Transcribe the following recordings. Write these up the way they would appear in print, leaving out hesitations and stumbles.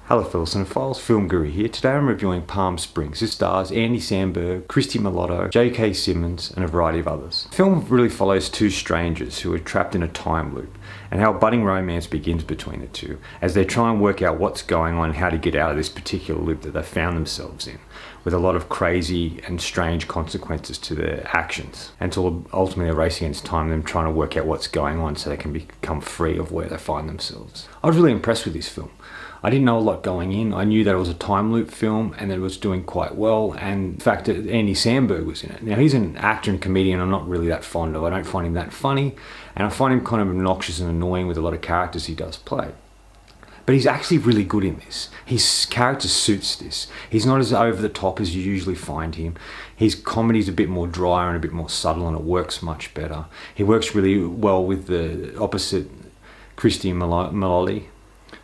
Hello fellow cinephiles, Film Guru here. Today I'm reviewing Palm Springs. This stars Andy Samberg, Christy Milotto, J.K. Simmons and a variety of others. The film really follows two strangers who are trapped in a time loop and how a budding romance begins between the two as they try and work out what's going on and how to get out of this particular loop that they found themselves in, with a lot of crazy and strange consequences to their actions, until ultimately a race against time, them trying to work out what's going on so they can become free of where they find themselves. I was really impressed with this film. I didn't know a lot going in. I knew that it was a time loop film and that it was doing quite well, and the fact that Andy Samberg was in it. Now, he's an actor and comedian I'm not really that fond of. I don't find him that funny, and I find him kind of obnoxious and annoying with a lot of characters he does play. But he's actually really good in this. His character suits this. He's not as over the top as you usually find him. His comedy's a bit more dry and a bit more subtle, and it works much better. He works really well with the opposite Christy Milotto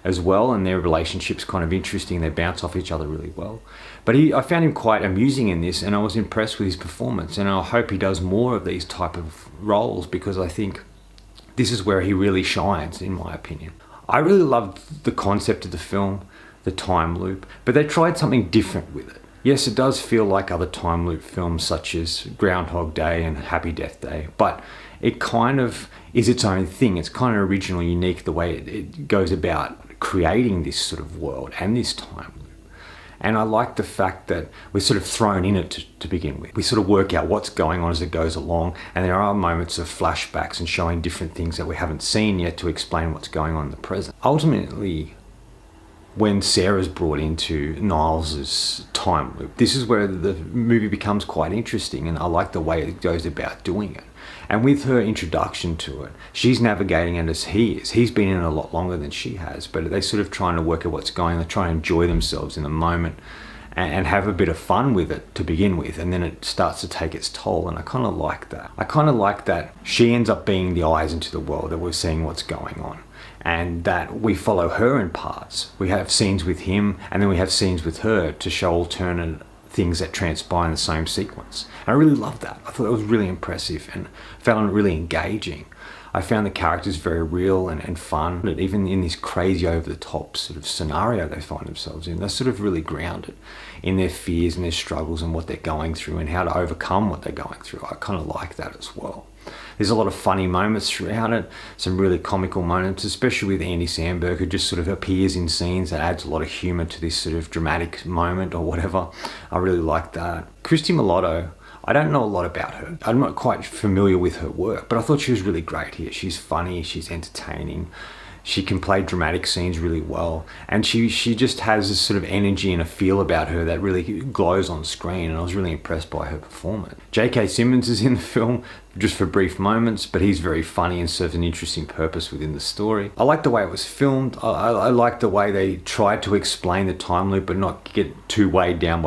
as well, and their relationship's kind of interesting. They bounce off each other really well. But I found him quite amusing in this, and I was impressed with his performance, and I hope he does more of these type of roles, because I think this is where he really shines, in my opinion. I really loved the concept of the film, the time loop, but they tried something different with it. Yes, it does feel like other time loop films such as Groundhog Day and Happy Death Day, but it kind of is its own thing. It's kind of original, unique, the way it goes about creating this sort of world and this time loop. And I like the fact that we're sort of thrown in it to begin with. We sort of work out what's going on as it goes along, and there are moments of flashbacks and showing different things that we haven't seen yet to explain what's going on in the present. Ultimately, when Sarah's brought into Niles's time loop, this is where the movie becomes quite interesting, and I like the way it goes about doing it. And with her introduction to it, she's navigating it as he is. He's been in it a lot longer than she has, but they're sort of trying to work out what's going on. They try and enjoy themselves in the moment and have a bit of fun with it to begin with, and then it starts to take its toll, and I kind of like that. I kind of like that she ends up being the eyes into the world, that we're seeing what's going on, and that we follow her in parts. We have scenes with him, and then we have scenes with her to show alternate things that transpire in the same sequence. And I really loved that. I thought it was really impressive and found it really engaging. I found the characters very real and fun. And even in this crazy over-the-top sort of scenario they find themselves in, they're sort of really grounded in their fears and their struggles and what they're going through and how to overcome what they're going through. I kind of like that as well. There's a lot of funny moments throughout it, some really comical moments, especially with Andy Samberg, who just sort of appears in scenes that adds a lot of humour to this sort of dramatic moment or whatever. I really like that. Christy Milotto, I don't know a lot about her. I'm not quite familiar with her work, but I thought she was really great here. She's funny, she's entertaining. She can play dramatic scenes really well, and she just has this sort of energy and a feel about her that really glows on screen, and I was really impressed by her performance. J.K. Simmons is in the film just for brief moments, but he's very funny and serves an interesting purpose within the story. I like the way it was filmed. I like the way they tried to explain the time loop but not get too weighed down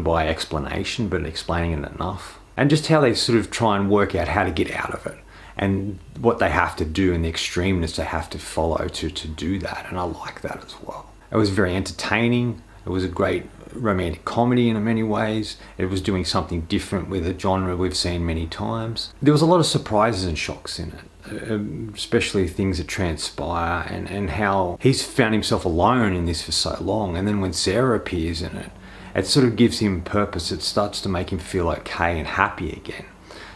by explanation, but explaining it enough. And just how they sort of try and work out how to get out of it, and what they have to do and the extremeness they have to follow to do that, and I like that as well. It was very entertaining. It was a great romantic comedy in many ways. It was doing something different with a genre we've seen many times. There was a lot of surprises and shocks in it, especially things that transpire and how he's found himself alone in this for so long, and then when Sarah appears in it, it sort of gives him purpose. It starts to make him feel okay and happy again,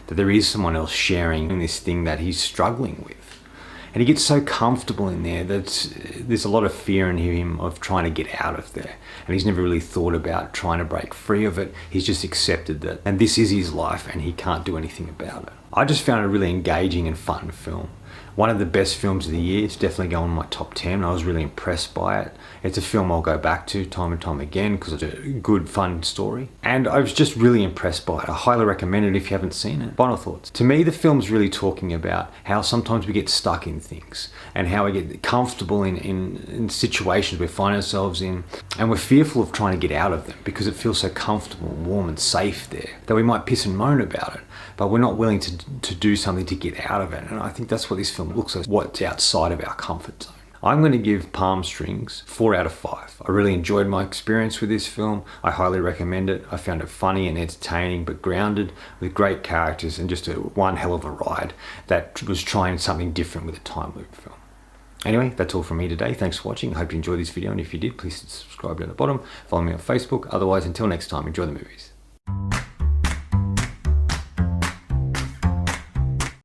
that there is someone else sharing in this thing that he's struggling with. And he gets so comfortable in there that there's a lot of fear in him of trying to get out of there. And he's never really thought about trying to break free of it. He's just accepted that, and this is his life and he can't do anything about it. I just found it a really engaging and fun film. One of the best films of the year. It's definitely going in my top 10. I was really impressed by it. It's a film I'll go back to time and time again because it's a good, fun story. And I was just really impressed by it. I highly recommend it if you haven't seen it. Final thoughts. To me, the film's really talking about how sometimes we get stuck in things and how we get comfortable in situations we find ourselves in, and we're fearful of trying to get out of them because it feels so comfortable, warm and safe there that we might piss and moan about it, but we're not willing to do something to get out of it. And I think that's what this film looks like, what's outside of our comfort zone. I'm going to give Palm Springs 4 out of 5. I really enjoyed my experience with this film. I highly recommend it. I found it funny and entertaining, but grounded with great characters and just one hell of a ride that was trying something different with a time loop film. Anyway, that's all from me today. Thanks for watching. I hope you enjoyed this video, and if you did, please subscribe down the bottom. Follow me on Facebook. Otherwise, until next time, enjoy the movies.